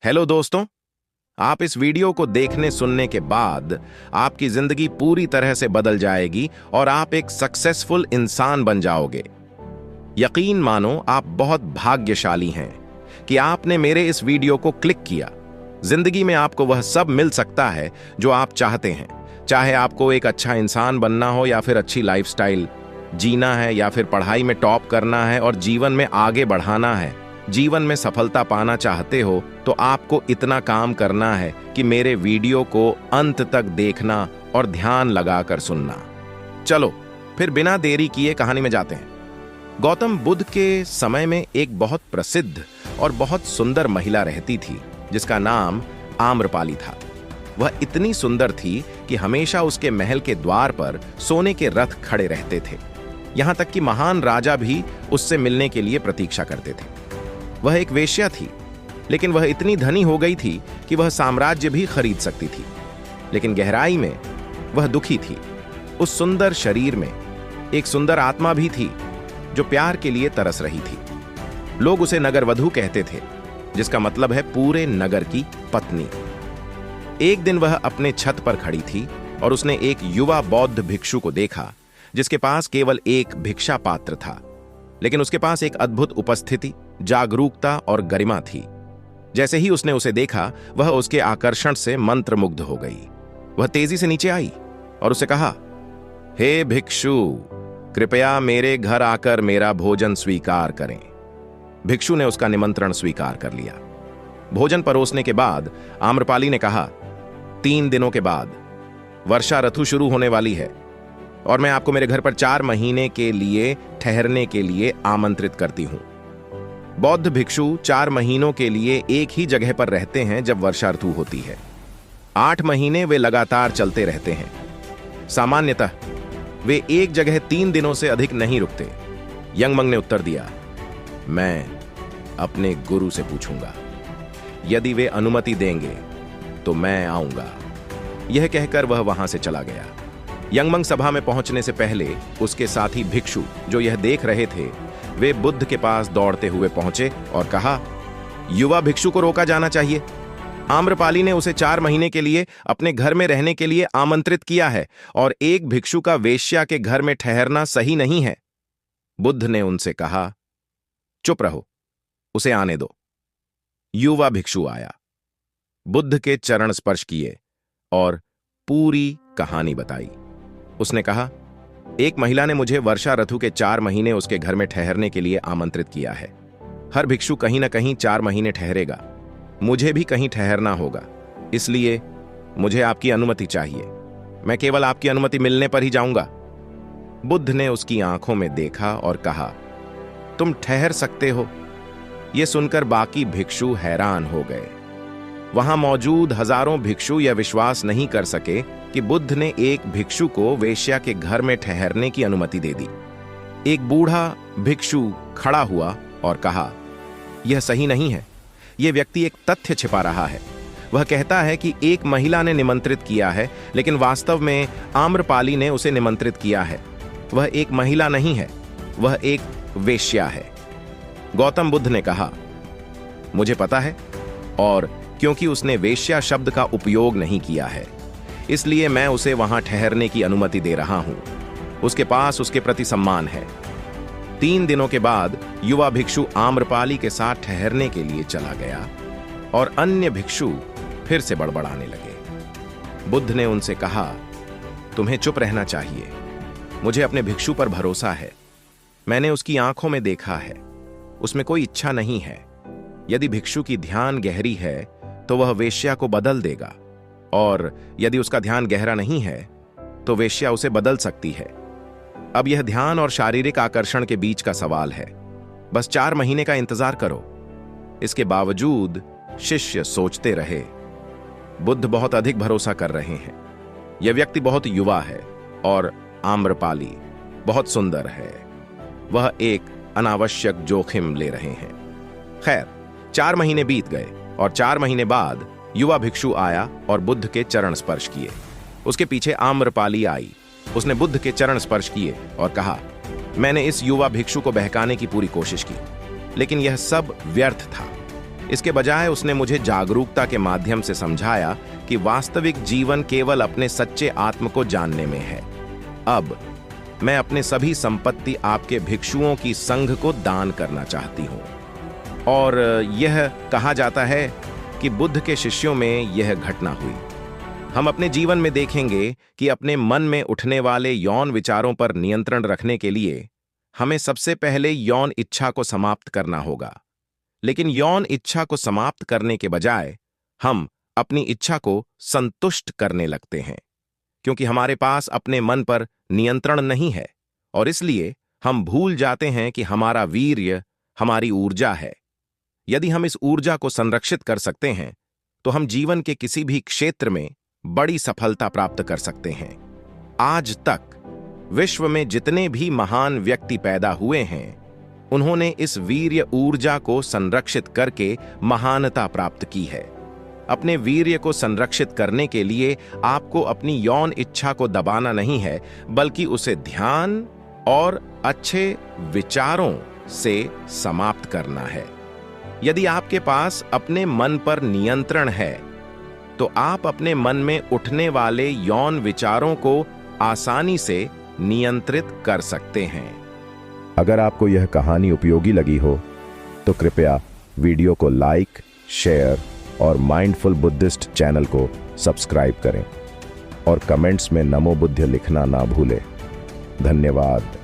Hello दोस्तों, आप इस वीडियो को देखने सुनने के बाद आपकी जिंदगी पूरी तरह से बदल जाएगी और आप एक सक्सेसफुल इंसान बन जाओगे। यकीन मानो आप बहुत भाग्यशाली हैं कि आपने मेरे इस वीडियो को क्लिक किया। जिंदगी में आपको वह सब मिल सकता है जो आप चाहते हैं, चाहे आपको एक अच्छा इंसान बनना हो या फिर अच्छी लाइफस्टाइल जीना है या फिर पढ़ाई में टॉप करना है और जीवन में आगे बढ़ाना है। जीवन में सफलता पाना चाहते हो तो आपको इतना काम करना है कि मेरे वीडियो को अंत तक देखना और ध्यान लगाकर सुनना। चलो फिर बिना देरी किए कहानी में जाते हैं। गौतम बुद्ध के समय में एक बहुत प्रसिद्ध और बहुत सुंदर महिला रहती थी जिसका नाम आम्रपाली था। वह इतनी सुंदर थी कि हमेशा उसके महल के द्वार पर सोने के रथ खड़े रहते थे। यहां तक कि महान राजा भी उससे मिलने के लिए प्रतीक्षा करते थे। वह एक वेश्या थी, लेकिन वह इतनी धनी हो गई थी कि वह साम्राज्य भी खरीद सकती थी। लेकिन गहराई में वह दुखी थी। उस सुंदर शरीर में एक सुंदर आत्मा भी थी जो प्यार के लिए तरस रही थी। लोग उसे नगरवधू कहते थे, जिसका मतलब है पूरे नगर की पत्नी। एक दिन वह अपने छत पर खड़ी थी और उसने एक युवा बौद्ध भिक्षु को देखा जिसके पास केवल एक भिक्षा पात्र था, लेकिन उसके पास एक अद्भुत उपस्थिति, जागरूकता और गरिमा थी। जैसे ही उसने उसे देखा, वह उसके आकर्षण से मंत्रमुग्ध हो गई। वह तेजी से नीचे आई और उसे कहा, हे भिक्षु, कृपया मेरे घर आकर मेरा भोजन स्वीकार करें। भिक्षु ने उसका निमंत्रण स्वीकार कर लिया। भोजन परोसने के बाद आम्रपाली ने कहा, 3 दिनों के बाद वर्षा ऋतु शुरू होने वाली है और मैं आपको मेरे घर पर 4 महीने के लिए ठहरने के लिए आमंत्रित करती हूं। बौद्ध भिक्षु 4 महीनों के लिए एक ही जगह पर रहते हैं जब वर्षा ऋतु होती है। 8 महीने वे लगातार चलते रहते हैं। सामान्यतः वे एक जगह 3 दिनों से अधिक नहीं रुकते। यंगमंग ने उत्तर दिया, मैं अपने गुरु से पूछूंगा। यदि वे अनुमति देंगे तो मैं आऊंगा। यह कहकर वह वहां से चला गया। यंगमंग सभा में पहुंचने से पहले उसके साथी भिक्षु जो यह देख रहे थे, वे बुद्ध के पास दौड़ते हुए पहुंचे और कहा, युवा भिक्षु को रोका जाना चाहिए। आम्रपाली ने उसे 4 महीने के लिए अपने घर में रहने के लिए आमंत्रित किया है और एक भिक्षु का वेश्या के घर में ठहरना सही नहीं है। बुद्ध ने उनसे कहा, चुप रहो, उसे आने दो। युवा भिक्षु आया, बुद्ध के चरण स्पर्श किए और पूरी कहानी बताई। उसने कहा, एक महिला ने मुझे वर्षा ऋतु के 4 महीने उसके घर में ठहरने के लिए आमंत्रित किया है। हर भिक्षु कहीं ना कहीं 4 महीने ठहरेगा। मुझे भी कहीं ठहरना होगा, इसलिए मुझे आपकी अनुमति चाहिए। मैं केवल आपकी अनुमति मिलने पर ही जाऊंगा। बुद्ध ने उसकी आंखों में देखा और कहा, तुम ठहर सकते हो। यह सुनकर बाकी भिक्षु हैरान हो गए। वहां मौजूद हजारों भिक्षु यह विश्वास नहीं कर सके कि बुद्ध ने एक भिक्षु को वेश्या के घर में ठहरने की अनुमति दे दी। एक बूढ़ा भिक्षु खड़ा हुआ और कहा, यह सही नहीं है। यह व्यक्ति एक तथ्य छिपा रहा है। वह कहता है कि एक महिला ने निमंत्रित किया है, लेकिन वास्तव में आम्रपाली ने उसे निमंत्रित किया है। वह एक महिला नहीं है, वह एक वेश्या है। गौतम बुद्ध ने कहा, मुझे पता है, और क्योंकि उसने वेश्या शब्द का उपयोग नहीं किया है, इसलिए मैं उसे वहां ठहरने की अनुमति दे रहा हूं। उसके पास उसके प्रति सम्मान है। 3 दिनों के बाद युवा भिक्षु आम्रपाली के साथ ठहरने के लिए चला गया और अन्य भिक्षु फिर से बड़बड़ाने लगे। बुद्ध ने उनसे कहा, तुम्हें चुप रहना चाहिए। मुझे अपने भिक्षु पर भरोसा है। मैंने उसकी आंखों में देखा है, उसमें कोई इच्छा नहीं है। यदि भिक्षु की ध्यान गहरी है तो वह वेश्या को बदल देगा, और यदि उसका ध्यान गहरा नहीं है तो वेश्या उसे बदल सकती है। अब यह ध्यान और शारीरिक आकर्षण के बीच का सवाल है। बस 4 महीने का इंतजार करो। इसके बावजूद शिष्य सोचते रहे, बुद्ध बहुत अधिक भरोसा कर रहे हैं। यह व्यक्ति बहुत युवा है और आम्रपाली बहुत सुंदर है। वह एक अनावश्यक जोखिम ले रहे हैं। खैर, 4 महीने बीत गए और 4 महीने बाद युवा भिक्षु आया और बुद्ध के चरण स्पर्श किए। उसके पीछे आम्रपाली आई। उसने बुद्ध के चरण स्पर्श किए और कहा, मैंने इस युवा भिक्षु को बहकाने की पूरी कोशिश की, लेकिन यह सब व्यर्थ था। इसके बजाय उसने मुझे जागरूकता के माध्यम से समझाया कि वास्तविक जीवन केवल अपने सच्चे आत्म को जानने में है। अब मैं अपने सभी संपत्ति आपके भिक्षुओं की संघ को दान करना चाहती हूँ। और यह कहा जाता है कि बुद्ध के शिष्यों में यह घटना हुई। हम अपने जीवन में देखेंगे कि अपने मन में उठने वाले यौन विचारों पर नियंत्रण रखने के लिए हमें सबसे पहले यौन इच्छा को समाप्त करना होगा। लेकिन यौन इच्छा को समाप्त करने के बजाय हम अपनी इच्छा को संतुष्ट करने लगते हैं, क्योंकि हमारे पास अपने मन पर नियंत्रण नहीं है और इसलिए हम भूल जाते हैं कि हमारा वीर्य हमारी ऊर्जा है। यदि हम इस ऊर्जा को संरक्षित कर सकते हैं तो हम जीवन के किसी भी क्षेत्र में बड़ी सफलता प्राप्त कर सकते हैं। आज तक विश्व में जितने भी महान व्यक्ति पैदा हुए हैं, उन्होंने इस वीर्य ऊर्जा को संरक्षित करके महानता प्राप्त की है। अपने वीर्य को संरक्षित करने के लिए आपको अपनी यौन इच्छा को दबाना नहीं है, बल्कि उसे ध्यान और अच्छे विचारों से समाप्त करना है। यदि आपके पास अपने मन पर नियंत्रण है तो आप अपने मन में उठने वाले यौन विचारों को आसानी से नियंत्रित कर सकते हैं। अगर आपको यह कहानी उपयोगी लगी हो तो कृपया वीडियो को लाइक, शेयर और माइंडफुल बुद्धिस्ट चैनल को सब्सक्राइब करें और कमेंट्स में नमो बुद्ध लिखना ना भूलें। धन्यवाद।